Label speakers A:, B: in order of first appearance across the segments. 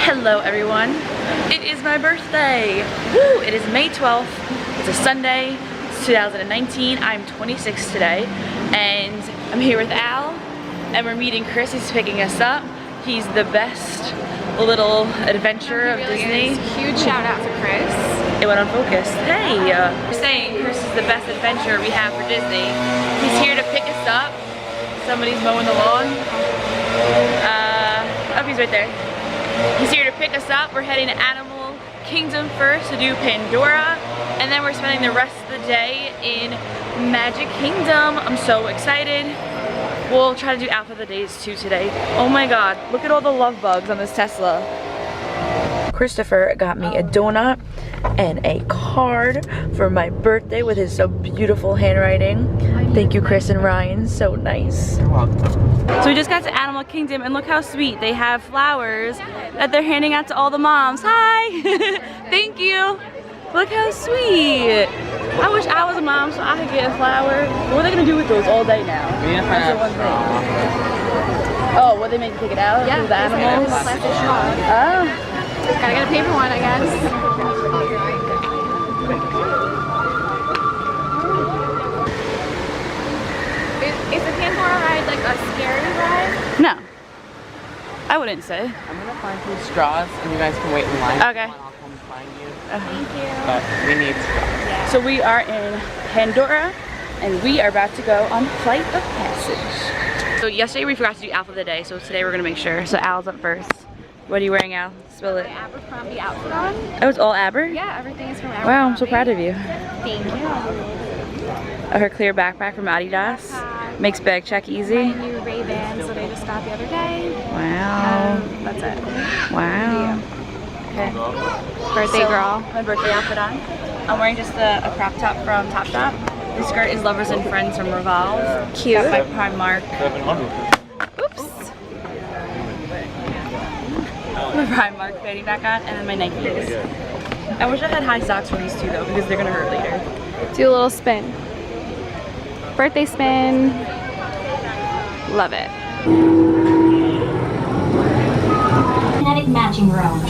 A: Hello everyone, it is my birthday. Woo! It is May 12th, it's a Sunday, it's 2019, I'm 26 today, and I'm here with Al, and we're meeting Chris, he's picking us up. He's the best little adventurer of Disney.
B: Huge shout out to Chris.
A: It went on focus. Hey! We're saying Chris is the best adventurer we have for Disney. He's here to pick us up. Somebody's mowing the lawn. Oh, he's right there. He's here to pick us up. We're heading to Animal Kingdom first to do Pandora, and then we're spending the rest of the day in Magic Kingdom. I'm so excited. We'll try to do Alpha of the Days too today. Oh my god, look at all the love bugs on this Tesla. Christopher got me a donut and a card for my birthday with his so beautiful handwriting. Thank you, Chris and Ryan, so nice.
C: You're welcome.
A: So we just got to Animal Kingdom and look how sweet. They have flowers that they're handing out to all the moms. Hi! Thank you! Look how sweet! I wish I was a mom so I could get a flower. What are they gonna do with those all day now? That's the one thing. Oh, what, they make you take it out?
B: Yeah,
A: the animals?
B: Plastic straw.
A: Oh.
B: Gotta get a paper one, I guess. Is the Pandora ride like a scary ride?
A: No. I wouldn't say.
C: I'm gonna find some straws and you guys can wait in line.
A: Okay.
C: And I'll come find you.
B: Thank you.
C: But we need straws.
B: Yeah.
A: So we are in Pandora and we are about to go on Flight of Passage. So yesterday we forgot to do Alpha of the Day, so today we're gonna make sure. So Al's up first. What are you wearing, Al? Spill it.
B: My Abercrombie outfit on.
A: Oh, it's all Aber?
B: Yeah, everything is from Abercrombie.
A: Wow, I'm so proud of you.
B: Thank you.
A: Her clear backpack from Adidas.
B: Backpack.
A: Makes bag check easy.
B: My new Ray-Bans that I just got the other day.
A: Wow.
B: That's it.
A: Wow. Okay.
B: Birthday girl.
A: My birthday outfit on. I'm wearing just a crop top from Topshop. The skirt is Lovers and Friends from Revolve.
B: Cute.
A: Got my Primark.
C: 700.
A: Oops. My Primark fanny back on, and then my Nikes. I wish I had high socks for these two though, because they're gonna hurt later.
B: Do a little spin. Birthday spin. Love it.
D: Kinetic matching room.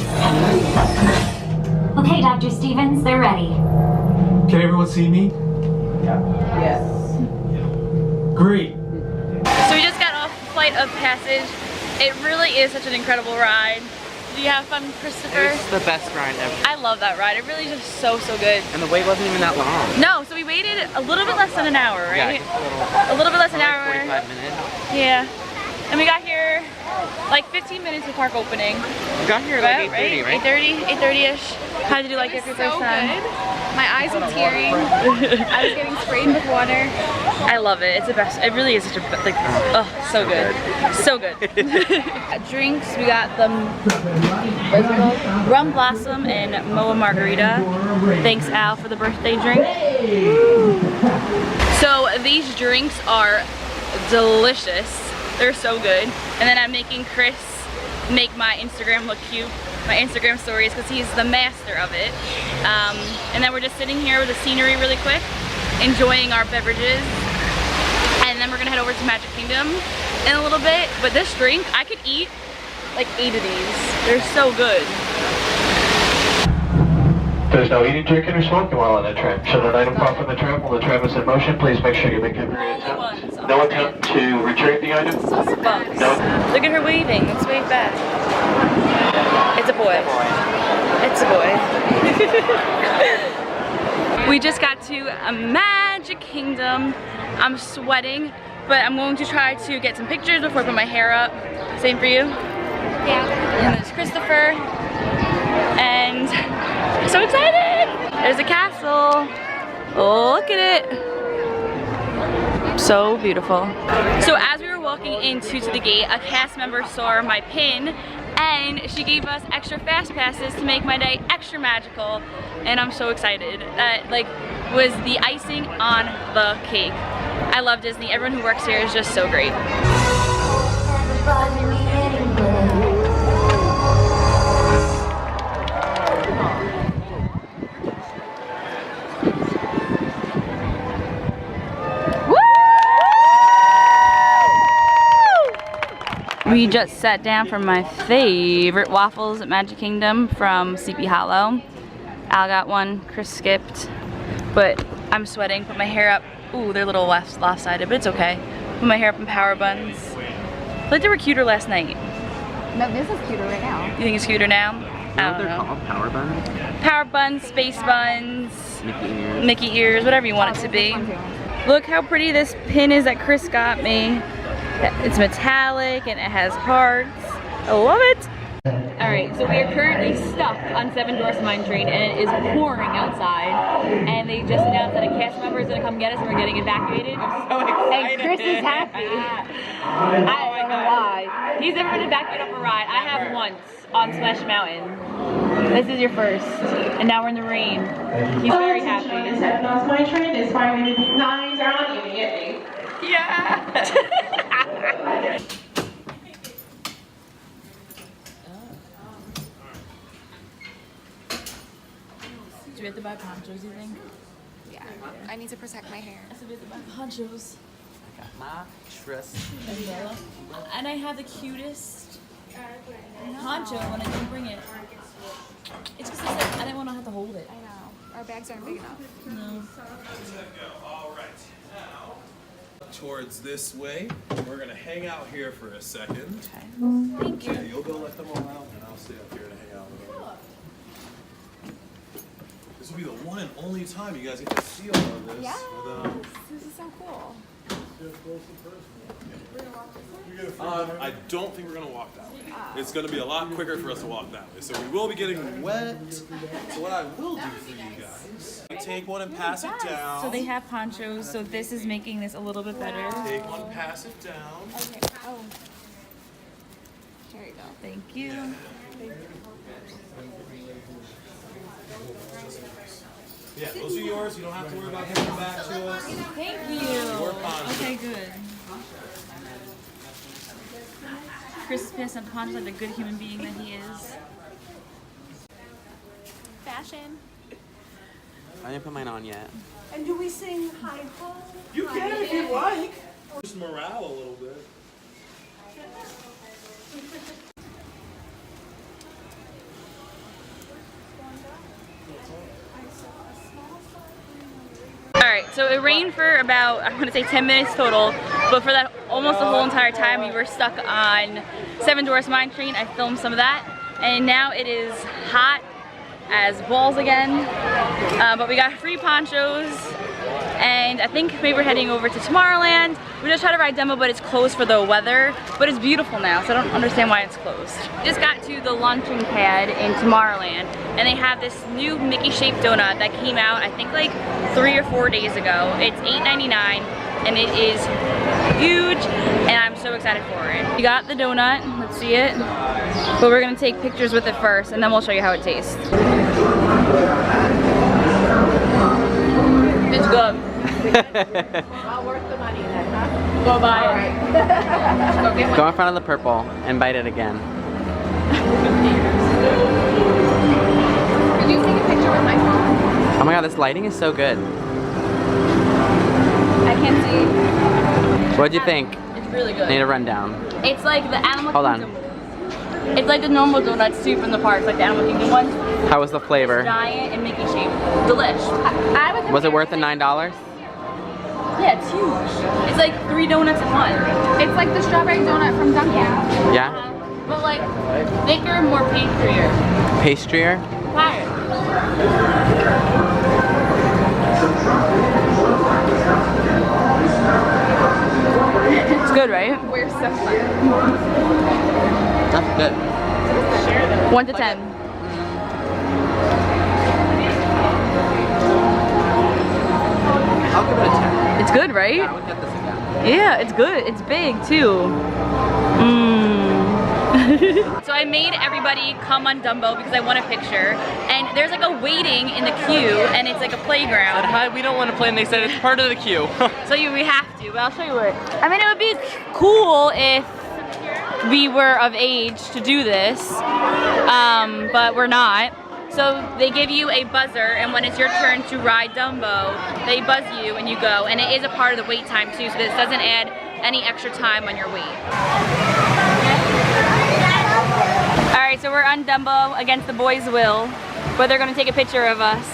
D: Okay, Dr. Stevens, they're ready.
E: Can everyone see me?
C: Yes.
E: Great.
A: So we just got off Flight of Passage. It really is such an incredible ride. Do you have fun, Christopher?
C: It's the best ride ever.
A: I love that ride. It really is just so good.
C: And the wait wasn't even that long.
A: No, so we waited a little bit less than an hour, right?
C: Yeah,
A: A little bit less than an hour.
C: 45 minutes.
A: Yeah. And we got here like 15 minutes of park opening.
C: We got here at like 8:30, right?
A: 8:30, 8:30ish. How did you like it for your first time?
B: My eyes were tearing. I was getting sprayed with water.
A: I love it. It's the best. It really is such a like. Oh, so good, so good. Drinks. We got the rum blossom and moa margarita. Thanks, Al, for the birthday drink. So these drinks are delicious. They're so good. And then I'm making Chris make my Instagram look cute. My Instagram stories, because he's the master of it. And then we're just sitting here with the scenery really quick, enjoying our beverages. And then we're gonna head over to Magic Kingdom in a little bit. But this drink, I could eat like 8 of these. They're so good.
E: There's no eating, drinking, or smoking while on the tram. Should an item fall from the tram while the tram is in motion, please make sure you make every attempt. No attempt to retrieve the item. No.
A: Look at her waving. Let's wave back. It's a boy. It's a boy. We just got to a Magic Kingdom. I'm sweating, but I'm going to try to get some pictures before I put my hair up. Same for you?
B: Yeah.
A: And there's Christopher. And I'm so excited! There's a castle. Oh, look at it. So beautiful. So as we were walking into the gate, a cast member saw my pin and she gave us extra fast passes to make my day extra magical, and I'm so excited. That like was the icing on the cake. I love Disney. Everyone who works here is just so great. We We just sat down for my favorite waffles at Magic Kingdom from Sleepy Hollow. Al got one, Chris skipped, but I'm sweating. Put my hair up. Ooh, they're a little lopsided, but it's okay. Put my hair up in power buns. I feel like they were cuter last night.
B: No, this is cuter right now.
A: You think it's cuter now? I don't
C: They're
A: know.
C: called power buns.
A: Power buns, space buns,
C: Mickey ears.
A: Mickey ears, whatever you want it to be. Look how pretty this pin is that Chris got me. It's metallic and it has hearts. I love it. Alright, so we are currently stuck on Seven Dwarfs Mine Train and it is pouring outside. And they just announced that a cast member is going to come get us and we're getting evacuated. I'm so excited. And Chris is happy. I don't know why. He's never been evacuated off a ride. I have once on Splash Mountain. This is your first. And now we're in the rain. He's very happy.
F: Seven Dwarfs Mine Train is finally lying down immediately.
A: Yeah! Do we have to buy ponchos, you think?
B: Yeah, I need to protect my hair.
A: So we have to buy ponchos.
C: I got my trust.
A: And I have the cutest poncho when I didn't bring it. It's because I didn't want to have to hold it.
B: I know. Our bags aren't big enough.
A: No.
G: All right, now towards this way. We're gonna hang out here for a second.
A: Thank you.
G: Yeah, you'll go let them all out, and I'll stay up here to hang out with them. This will be the one and only time you guys get to see all of this.
B: Yes,
G: With,
B: this is so cool.
G: I don't think we're gonna walk that way. It's gonna be a lot quicker for us to walk that way. So we will be getting wet. So what I will do for you guys, take one and pass it down.
A: So they have ponchos, so this is making this a little bit better.
G: Take one, pass it down.
B: Okay. Oh. There you go.
A: Thank you.
G: Yeah, those are yours. You don't have to worry about giving them back to us.
A: Thank you.
G: Your poncho.
A: Okay, good. Chris is pissed at the poncho like the good human being that he is.
B: Fashion.
C: I didn't put mine on yet.
F: And do we sing hi ho?
G: You can if you like. Just morale a little bit.
A: Alright, so it rained for about, I want to say 10 minutes total, but for that almost the whole entire time we were stuck on Seven Dwarfs Mine Train. I filmed some of that, and now it is hot as balls again, but we got free ponchos, and I think maybe we're heading over to Tomorrowland. We just tried to ride demo, but it's closed for the weather, but it's beautiful now, so I don't understand why it's closed. Just got to the launching pad in Tomorrowland, and they have this new Mickey-shaped donut that came out, I think like 3 or 4 days ago. It's $8.99, and it is huge, and I'm so excited for it. We got the donut, let's see it, but we're gonna take pictures with it first, and then we'll show you how it tastes. It's good.
F: Well worth the money then, huh?
A: Go buy it. Go get one.
C: Go in front of the purple and bite it again.
B: Could you take a picture with my phone?
C: Oh my god, this lighting is so good.
A: I can't see.
C: What'd you think?
A: It's really good.
C: Need a rundown.
A: It's like the Animal
C: Hold
A: Kingdom. It's like the normal donuts too from the parks, like the Animal Kingdom ones.
C: How was the flavor?
A: Giant and Mickey shaped. Delish.
B: I would
C: Was it worth the $9?
A: Yeah, it's huge. It's like 3 donuts in one.
B: It's like the strawberry donut from Dunkin'.
C: Yeah?
A: But like thicker and more pastrier.
C: Pastrier?
A: Fire. It's good, right?
B: We're so fun.
C: That's good.
A: 1 to 10.
C: I'll give it a 10.
A: It's good, right?
C: Yeah, we'll get this again.
A: Yeah, it's good. It's big too. So I made everybody come on Dumbo because I want a picture, and there's like a waiting in the queue, and it's like a playground.
C: Hi, we don't want to play, and they said it's part of the queue.
A: So we have to, but I'll show you it. I mean, it would be cool if we were of age to do this, but we're not. So they give you a buzzer, and when it's your turn to ride Dumbo, they buzz you and you go, and it is a part of the wait time too, so this doesn't add any extra time on your wait.
B: right, so we're on Dumbo against the boys' will, but they're gonna take a picture of us.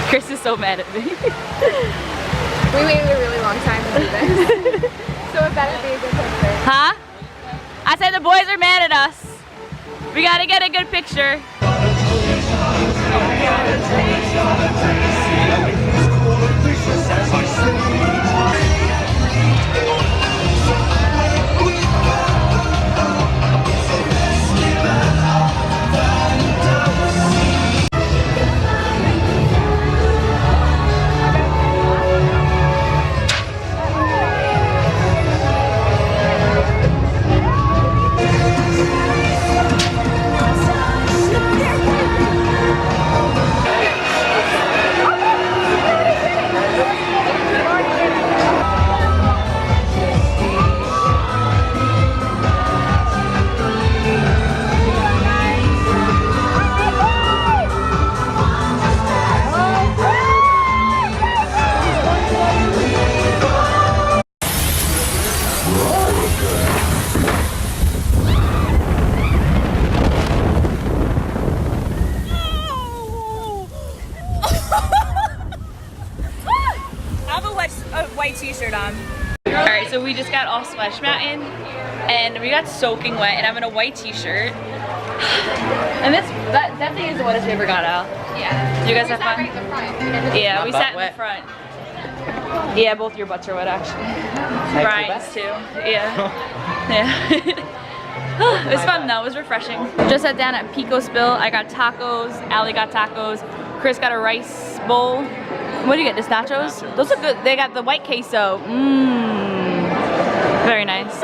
B: Chris is so mad at me.
H: We waited a really long time to do this. So it better be a good picture.
B: Huh? I said the boys are mad at us. We gotta get a good picture. White t-shirt on. Alright, so we just got off Splash Mountain and we got soaking wet and I'm in a white t-shirt. And that thing is the wettest we ever got out. Yeah. Did you guys have fun? Yeah, we sat in the front. Yeah, both your butts are wet actually. Brian's too. Yeah. Yeah. It was fun though, it was refreshing. Just sat down at Pico Spill. I got tacos, Allie got tacos, Chris got a rice bowl. What do you get, just nachos? Those look good. They got the white queso. Mmm. Very nice.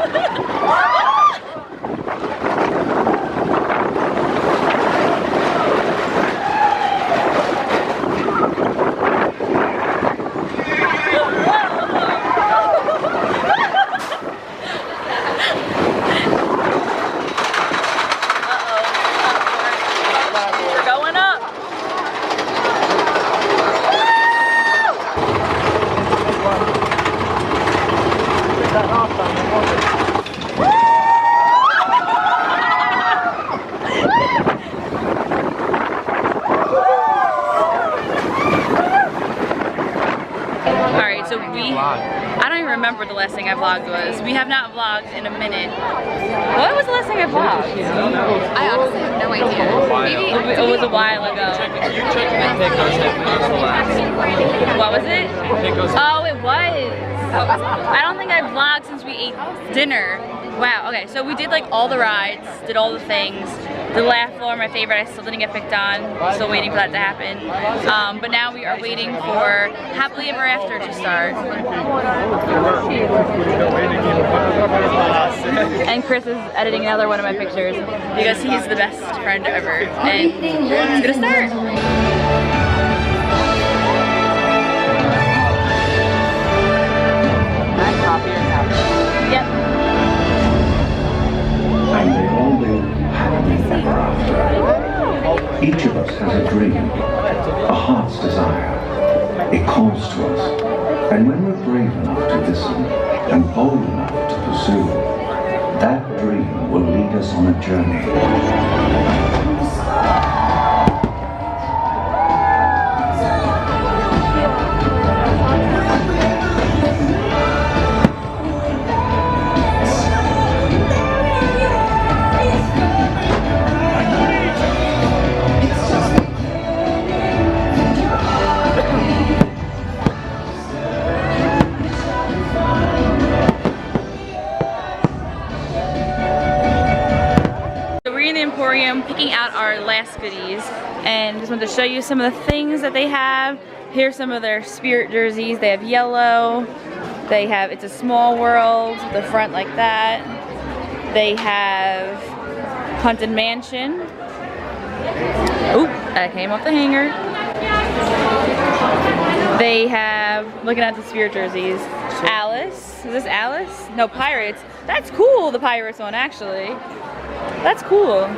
B: I don't even remember what the last thing I vlogged was. We have not vlogged in a minute. What was the last thing I vlogged?
H: I honestly have no idea. Maybe
B: it was a while ago. What was it? Oh, it was. I don't think I vlogged since we ate dinner. Wow, okay, so we did like all the rides, did all the things. The laugh floor, my favorite, I still didn't get picked on. Still waiting for that to happen. But now we are waiting for Happily Ever After to start. And Chris is editing another one of my pictures because he's the best friend ever. And it's gonna start. Yep.
I: And they all live happily ever after. Each of us has a dream, a heart's desire. It calls to us. And when we're brave enough to listen and bold enough to pursue, that dream will lead us on a journey.
B: Picking out our last goodies and just wanted to show you some of the things that they have. Here's some of their Spirit jerseys. They have yellow. They have It's a Small World, the front like that. They have Haunted Mansion. Oop, that came off the hanger. They have, looking at the Spirit jerseys, Alice. Is this Alice? No, Pirates. That's cool, the Pirates one actually. That's cool.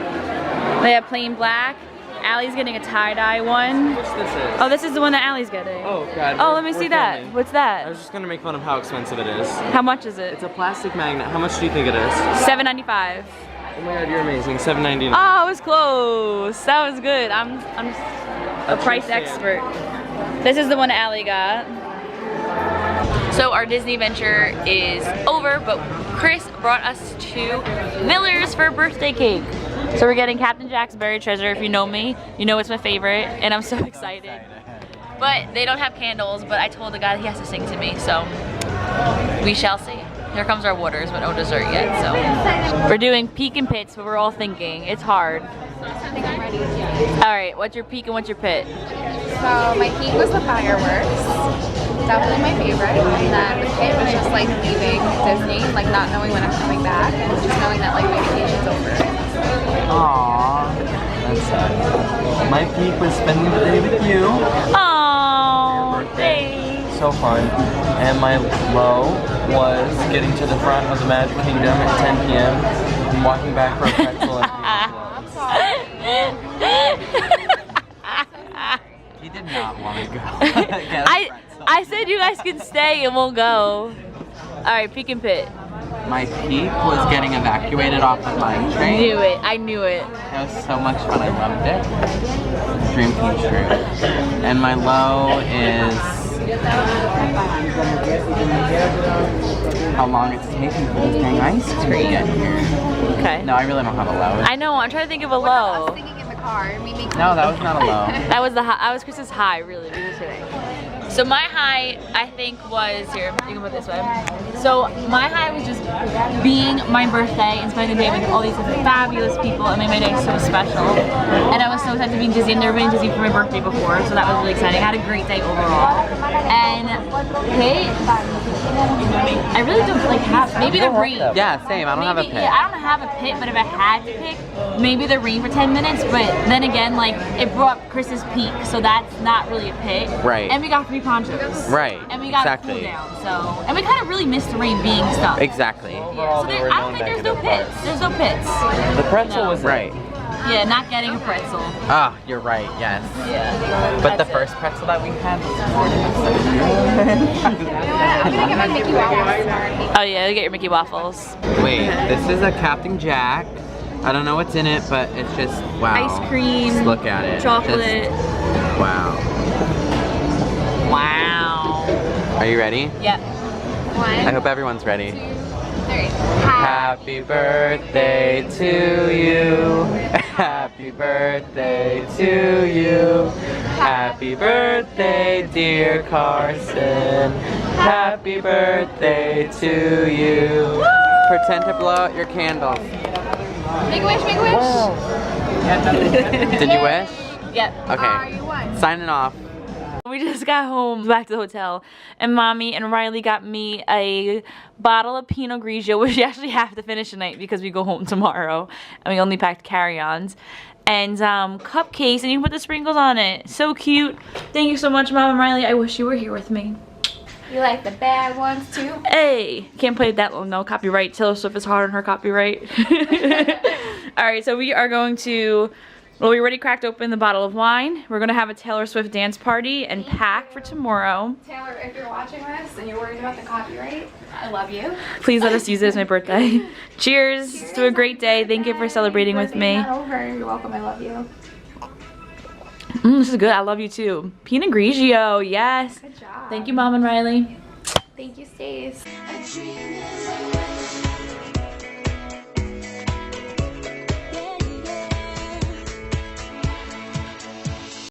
B: They have plain black. Allie's getting a tie-dye one.
C: What's this is?
B: Oh, this is the one that Allie's getting.
C: Oh, God.
B: Oh, let me see that. What's that?
C: I was just going to make fun of how expensive it is.
B: How much is it?
C: It's a plastic magnet. How much do you think it is?
B: $7.95.
C: Oh my god, you're amazing. $7.99.
B: Oh, it was close. That was good. I'm a price expert. This is the one Allie got. So our Disney adventure is over, but Chris brought us to Miller's for a birthday cake. So we're getting Captain Jack's Berry Treasure. If you know me, you know it's my favorite, and I'm so excited. But they don't have candles, but I told the guy he has to sing to me, so we shall see. Here comes our waters, but no dessert yet, so. We're doing peak and pits, but we're all thinking. It's hard.
H: I think I'm ready.
B: All right, what's your peak and what's your pit?
H: So my peak was the fireworks. Definitely my favorite. And then the pit was just like leaving Disney, like not knowing when I'm coming back, and just knowing that like my vacation's over.
C: Aww. That's sad. My peak was spending the day with you.
B: Oh, thanks.
C: So fun. And my low was getting to the front of the Magic Kingdom at 10 p.m. and walking back for a pretzel and He did not want to go.
B: I said you guys can stay and we'll go. Alright, peak and pit.
C: My peak was getting evacuated off the flying train.
B: Knew it. I knew it.
C: It was so much fun. I loved it. Dream came true. And my low is how long it's taking for this dang ice cream to get here.
B: Okay.
C: No, I really don't have a low.
B: I know. I'm trying to think of a
H: What about
B: low.
H: us singing in the car?
C: No, that was not a low.
B: That was the high. I was Chris's high, really. We were kidding. So my high, I think, was here. You can put it this way. So my high was just being my birthday and spending the day with all these fabulous people and made my day so special. And I was so excited to be in Disney. I've never been in Disney for my birthday before, so that was really exciting. I had a great day overall. And pit, I really don't like have maybe the rain.
C: Yeah, same. I don't have a pit.
B: Yeah, I don't have a pit, but if I had to pick, maybe the rain for 10 minutes. But then again, like it brought Chris's peak, so that's not really a pit.
C: Right.
B: And we got free ponchos.
C: Right.
B: And we got a cool down. So, and we kind of really missed the rain being stuck.
C: Exactly.
B: Yeah. So there, I don't think there's no pits. There's no pits.
C: The pretzel was right.
B: Yeah, not getting a pretzel.
C: Ah, you're right, yes.
B: Yeah.
C: But the first pretzel that we had this morning was so good.
H: I'm gonna get my Mickey waffles.
B: Oh yeah, get your Mickey waffles.
C: Wait, this is a Captain Jack. I don't know what's in it, but it's just, wow.
B: Ice cream.
C: Just look at it.
B: Chocolate.
C: Just, wow.
B: Wow.
C: Are you ready?
B: Yep.
C: I hope everyone's ready.
H: 2, 3.
C: Happy birthday to you. Happy birthday to you. Happy birthday, dear Carson. Happy birthday to you. Pretend to blow out your candles.
H: Make a wish, make a wish.
C: Did you wish?
B: Yep.
C: Okay.
H: You won.
C: Signing off.
B: We just got home, back to the hotel, and Mommy and Riley got me a bottle of Pinot Grigio, which we actually have to finish tonight because we go home tomorrow, and we only packed carry-ons, and cupcakes, and you can put the sprinkles on it. So cute. Thank you so much, Mom and Riley. I wish you were here with me.
H: You like the bad ones too?
B: Hey, can't play that one, no copyright. Taylor Swift is hard on her copyright. Alright, so we are going to... Well, we already cracked open the bottle of wine. We're gonna have a Taylor Swift dance party and pack for tomorrow.
H: Taylor, if you're watching this and you're worried about the copyright, I love you.
B: Please let us use it as my birthday. Cheers to a great day. Thank you for celebrating with me.
H: Not over. You're welcome. I love you.
B: This is good. I love you too. Pinot Grigio, yes.
H: Good job.
B: Thank you, Mom and Riley.
H: Thank you, Stace.